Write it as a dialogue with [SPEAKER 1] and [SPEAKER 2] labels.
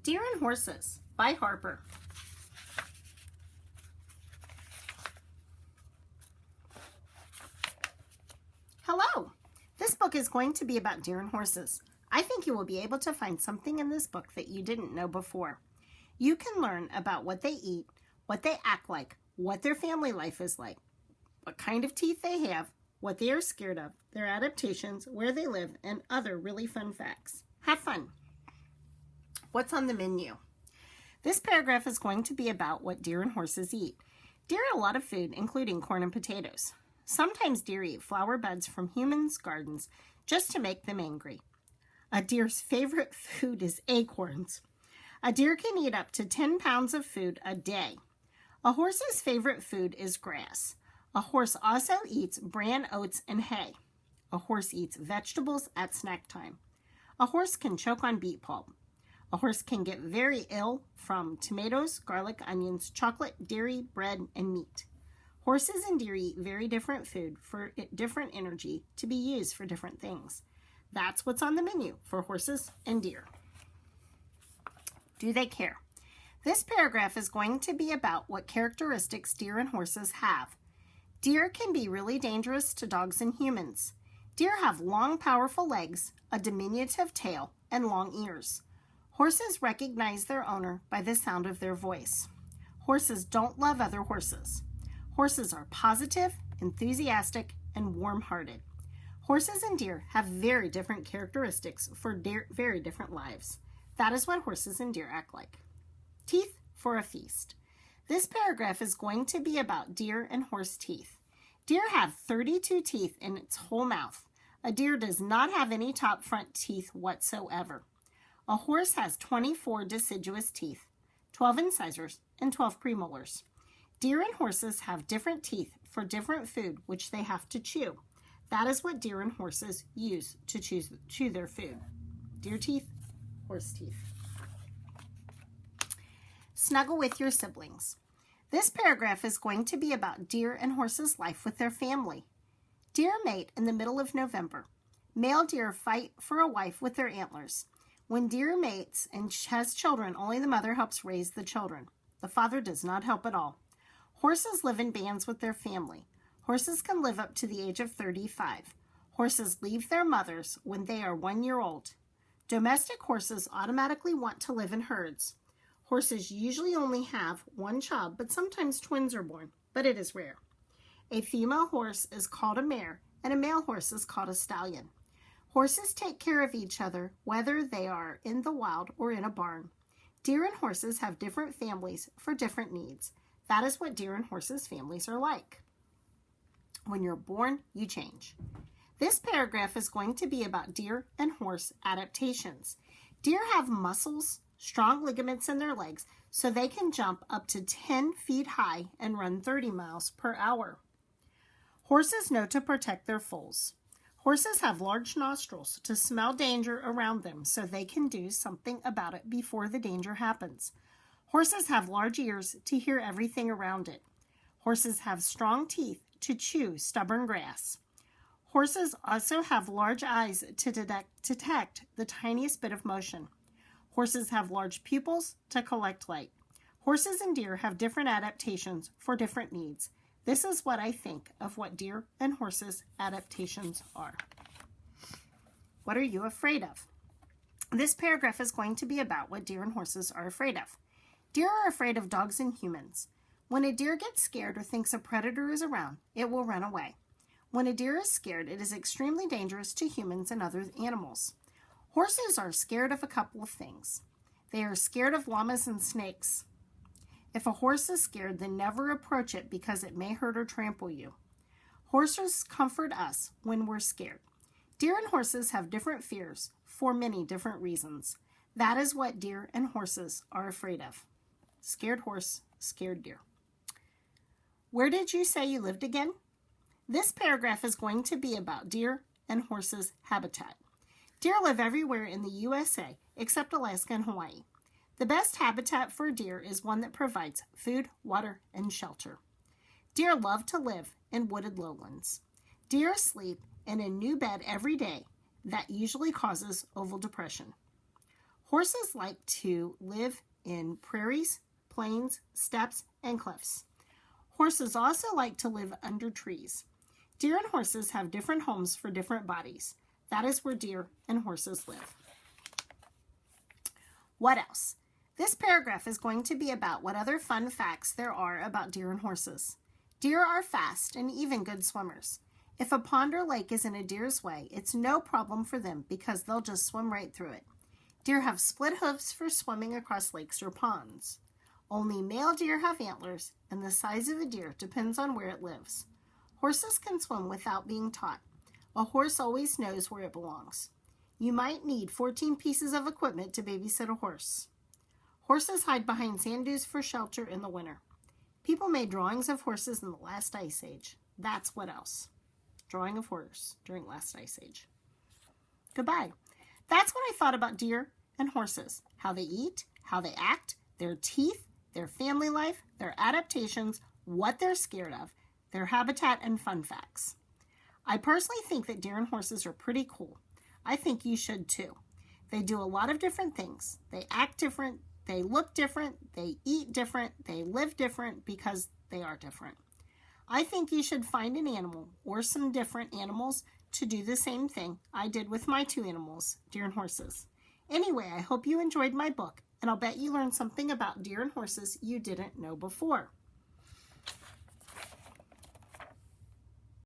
[SPEAKER 1] Deer and Horses by Harper. Hello! This book is going to be about deer and horses. I think you will be able to find something in this book that you didn't know before. You can learn about what they eat, what they act like, what their family life is like, what kind of teeth they have, what they are scared of, their adaptations, where they live, and other really fun facts. Have fun! What's on the menu? This paragraph is going to be about what deer and horses eat. Deer eat a lot of food, including corn and potatoes. Sometimes deer eat flower buds from humans' gardens just to make them angry. A deer's favorite food is acorns. A deer can eat up to 10 pounds of food a day. A horse's favorite food is grass. A horse also eats bran oats and hay. A horse eats vegetables at snack time. A horse can choke on beet pulp. A horse can get very ill from tomatoes, garlic, onions, chocolate, dairy, bread, and meat. Horses and deer eat very different food for different energy to be used for different things. That's what's on the menu for horses and deer. Do they care? This paragraph is going to be about what characteristics deer and horses have. Deer can be really dangerous to dogs and humans. Deer have long, powerful legs, a diminutive tail, and long ears. Horses recognize their owner by the sound of their voice. Horses don't love other horses. Horses are positive, enthusiastic, and warm-hearted. Horses and deer have very different characteristics for very different lives. That is what horses and deer act like. Teeth for a feast. This paragraph is going to be about deer and horse teeth. Deer have 32 teeth in its whole mouth. A deer does not have any top front teeth whatsoever. A horse has 24 deciduous teeth, 12 incisors, and 12 premolars. Deer and horses have different teeth for different food which they have to chew. That is what deer and horses use to chew their food. Deer teeth, horse teeth. Snuggle with your siblings. This paragraph is going to be about deer and horses' life with their family. Deer mate in the middle of November. Male deer fight for a wife with their antlers. When deer mates and has children, only the mother helps raise the children. The father does not help at all. Horses live in bands with their family. Horses can live up to the age of 35. Horses leave their mothers when they are 1 year old. Domestic horses automatically want to live in herds. Horses usually only have one child, but sometimes twins are born, but it is rare. A female horse is called a mare, and a male horse is called a stallion. Horses take care of each other, whether they are in the wild or in a barn. Deer and horses have different families for different needs. That is what deer and horses' families are like. When you're born, you change. This paragraph is going to be about deer and horse adaptations. Deer have muscles, strong ligaments in their legs, so they can jump up to 10 feet high and run 30 miles per hour. Horses know to protect their foals. Horses have large nostrils to smell danger around them so they can do something about it before the danger happens. Horses have large ears to hear everything around it. Horses have strong teeth to chew stubborn grass. Horses also have large eyes to detect the tiniest bit of motion. Horses have large pupils to collect light. Horses and deer have different adaptations for different needs. This is what I think of what deer and horses' adaptations are. What are you afraid of? This paragraph is going to be about what deer and horses are afraid of. Deer are afraid of dogs and humans. When a deer gets scared or thinks a predator is around, it will run away. When a deer is scared, it is extremely dangerous to humans and other animals. Horses are scared of a couple of things. They are scared of llamas and snakes. If a horse is scared, then never approach it because it may hurt or trample you. Horses comfort us when we're scared. Deer and horses have different fears for many different reasons. That is what deer and horses are afraid of. Scared horse, scared deer. Where did you say you lived again? This paragraph is going to be about deer and horses' habitat. Deer live everywhere in the USA except Alaska and Hawaii. The best habitat for deer is one that provides food, water, and shelter. Deer love to live in wooded lowlands. Deer sleep in a new bed every day that usually causes oval depression. Horses like to live in prairies, plains, steppes, and cliffs. Horses also like to live under trees. Deer and horses have different homes for different bodies. That is where deer and horses live. What else? This paragraph is going to be about what other fun facts there are about deer and horses. Deer are fast and even good swimmers. If a pond or lake is in a deer's way, it's no problem for them because they'll just swim right through it. Deer have split hooves for swimming across lakes or ponds. Only male deer have antlers, and the size of a deer depends on where it lives. Horses can swim without being taught. A horse always knows where it belongs. You might need 14 pieces of equipment to babysit a horse. Horses hide behind sand dunes for shelter in the winter. People made drawings of horses in the last ice age. That's what else. Drawing of horse during last ice age. Goodbye. That's what I thought about deer and horses. How they eat, how they act, their teeth, their family life, their adaptations, what they're scared of, their habitat, and fun facts. I personally think that deer and horses are pretty cool. I think you should too. They do a lot of different things. They act different, they look different, they eat different, they live different because they are different. I think you should find an animal or some different animals to do the same thing I did with my two animals, deer and horses. Anyway, I hope you enjoyed my book, and I'll bet you learned something about deer and horses you didn't know before.